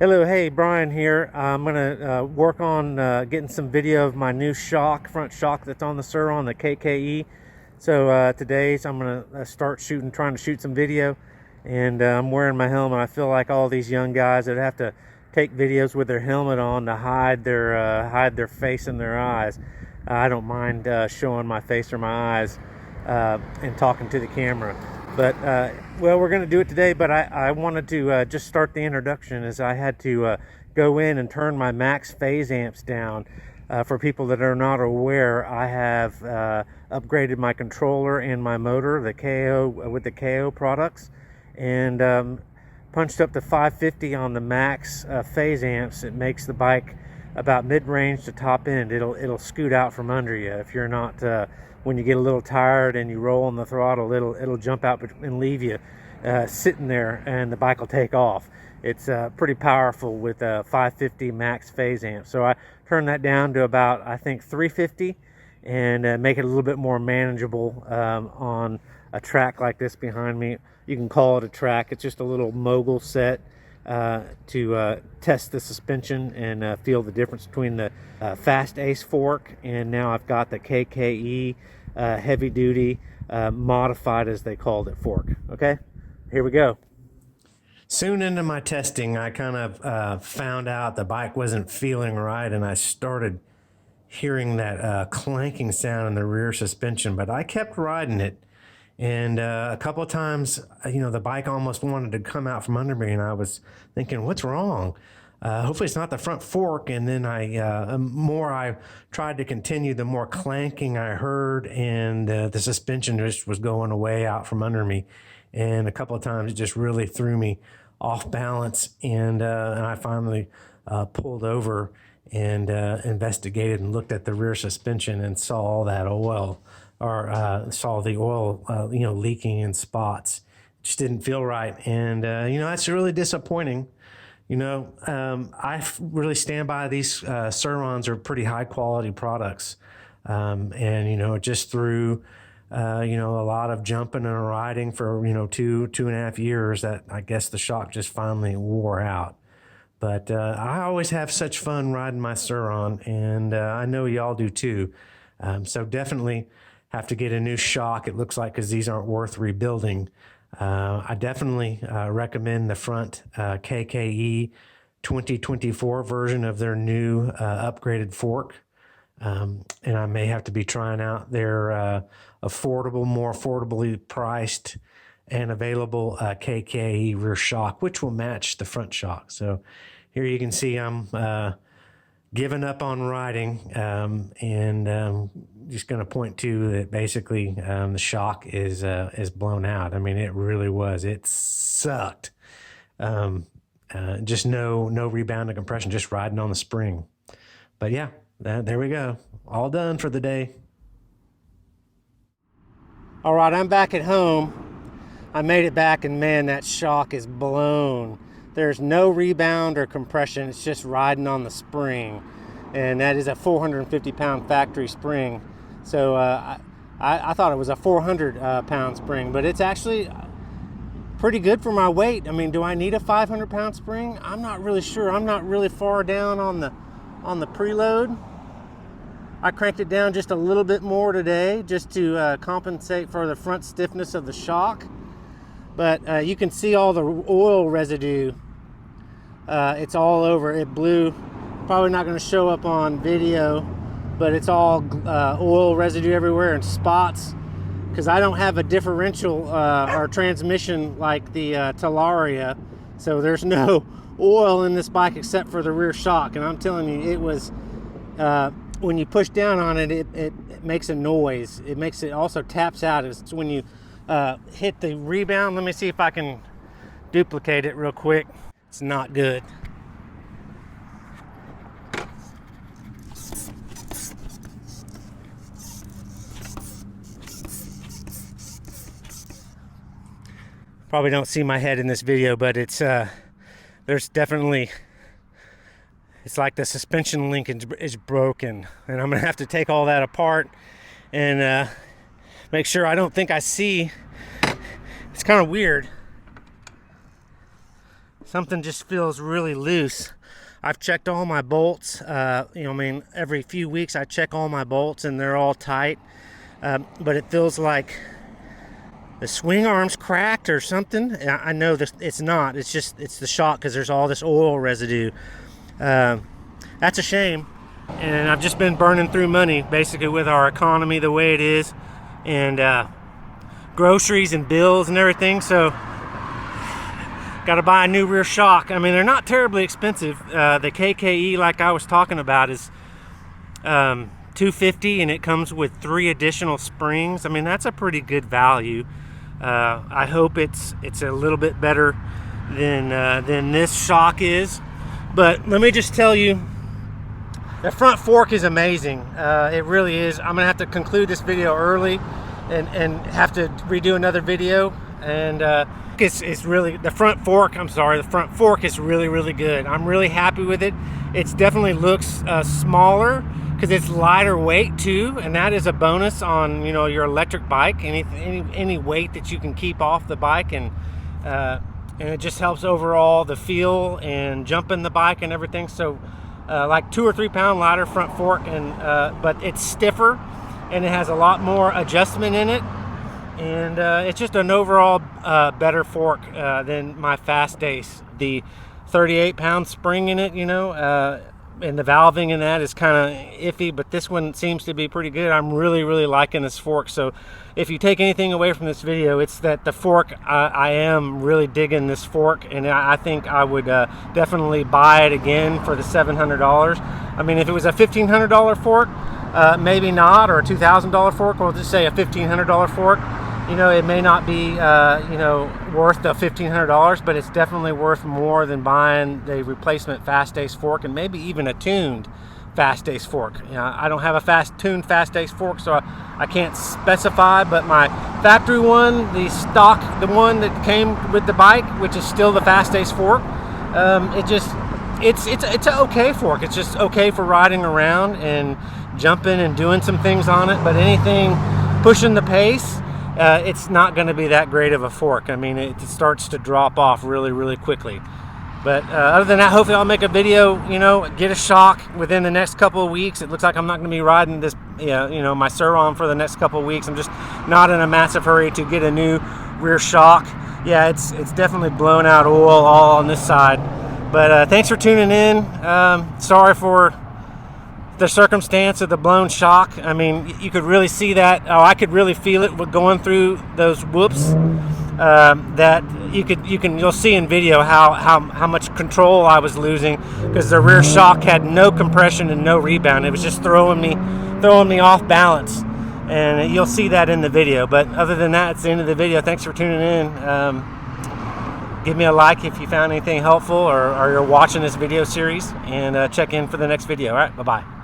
Hello, hey, Brian here. I'm gonna work on getting some video of my new front shock that's on the Surron, the KKE. So I'm gonna start trying to shoot some video, and I'm wearing my helmet. I feel like all these young guys that have to take videos with their helmet on to hide their face and their eyes. I don't mind showing my face or my eyes and talking to the camera. But well, we're going to do it today, but I wanted to just start the introduction as I had to go in and turn my max phase amps down. For people that are not aware, I have upgraded my controller and my motor, the KO, with the KO products, and punched up to 550 on the max phase amps. It makes the bike about mid-range to top end. It'll scoot out from under you if you're not when you get a little tired and you roll on the throttle, it'll jump out and leave you sitting there, and the bike will take off. It's pretty powerful with a 550 max phase amp. So I turned that down to about, I think, 350, and make it a little bit more manageable on a track like this behind me. You can call it a track. It's just a little mogul set to test the suspension and feel the difference between the Fast Ace fork, and now I've got the KKE heavy duty modified, as they called it, fork. Okay, here we go. Soon into my testing, I kind of found out the bike wasn't feeling right, and I started hearing that clanking sound in the rear suspension, but I kept riding it. And a couple of times, the bike almost wanted to come out from under me, and I was thinking, what's wrong? Hopefully it's not the front fork. And then more I tried to continue, the more clanking I heard, and the suspension just was going away out from under me. And a couple of times it just really threw me off balance, and I finally pulled over and investigated and looked at the rear suspension and saw all that oil, or saw the oil, leaking in spots. Just didn't feel right, and that's really disappointing. I really stand by these Surrons are pretty high quality products, and just through a lot of jumping and riding for 2.5 years, that I guess the shock just finally wore out. But I always have such fun riding my Surron, and I know y'all do too. So definitely have to get a new shock, it looks like, because these aren't worth rebuilding. I definitely recommend the front KKE 2024 version of their new upgraded fork. And I may have to be trying out their more affordably priced and available KKE rear shock, which will match the front shock. So here you can see I'm giving up on riding, and just going to point to that basically the shock is blown out. I mean, it really was. It sucked. Just no rebound and compression, just riding on the spring. But yeah, there we go. All done for the day. All right, I'm back at home. I made it back, and man, that shock is blown. There's no rebound or compression. It's just riding on the spring, and that is a 450-pound factory spring. So I thought it was a 400-pound spring, but it's actually pretty good for my weight. I mean, do I need a 500-pound spring? I'm not really sure. I'm not really far down on the preload. I cranked it down just a little bit more today, just to compensate for the front stiffness of the shock. But you can see all the oil residue. It's all over. It blew. Probably not going to show up on video, but it's all oil residue everywhere and spots, because I don't have a differential or transmission like the Talaria, so there's no oil in this bike except for the rear shock. And I'm telling you, it was when you push down on it, it makes a noise. It also taps out. It's when you hit the rebound. Let me see if I can duplicate it real quick. It's not good. Probably don't see my head in this video, but it's there's definitely, it's like the suspension link is broken, and I'm gonna have to take all that apart and make sure. I don't think I see. It's kind of weird. something just feels really loose. I've checked all my bolts. Every few weeks I check all my bolts and they're all tight. But it feels like the swing arm's cracked or something. I know this, it's not. It's the shock because there's all this oil residue. That's a shame. And I've just been burning through money basically with our economy the way it is, and groceries and bills and everything. So got to buy a new rear shock. I mean, they're not terribly expensive. The KKE, like I was talking about, is $250, and it comes with 3 additional springs. I mean, that's a pretty good value. I hope it's a little bit better than this shock is. But let me just tell you, the front fork is amazing. It really is. I'm gonna have to conclude this video early and have to redo another video. And it's really, the front fork is really good. I'm really happy with it. It's definitely looks smaller because it's lighter weight too, and that is a bonus on, you know, your electric bike. Any weight that you can keep off the bike, and it just helps overall the feel and jumping the bike and everything. So like 2 or 3 pound lighter front fork, and but it's stiffer and it has a lot more adjustment in it, and it's just an overall better fork than my Fast Ace. The 38 pound spring in it, you know, and the valving in that is kind of iffy, but this one seems to be pretty good. I'm really liking this fork. So if you take anything away from this video, it's that the fork, I am really digging this fork, and I think I would definitely buy it again for the $700. I mean, if it was a $1,500 fork, maybe not, or a $2,000 fork, or just say a $1,500 fork, you know, it may not be worth the $1,500, but it's definitely worth more than buying the replacement Fast Ace fork, and maybe even a tuned Fast Ace fork. You know, I don't have a tuned Fast Ace fork, so I can't specify, but my factory one, the one that came with the bike, which is still the Fast Ace fork, it's an okay fork. It's just okay for riding around and jumping and doing some things on it, but anything pushing the pace, it's not going to be that great of a fork. I mean, it starts to drop off really quickly. But other than that, hopefully I'll make a video, you know, get a shock within the next couple of weeks. It looks like I'm not going to be riding this, my Surron for the next couple of weeks. I'm just not in a massive hurry to get a new rear shock. Yeah, it's definitely blown out oil all on this side. But thanks for tuning in. Sorry for the circumstance of the blown shock. I mean, you could really see that. Oh, I could really feel it with going through those whoops. That you'll see in video how much control I was losing, because the rear shock had no compression and no rebound. It was just throwing me off balance, and you'll see that in the video. But other than that, it's the end of the video. Thanks for tuning in. Give me a like if you found anything helpful, or you're watching this video series, and check in for the next video. All right, bye-bye.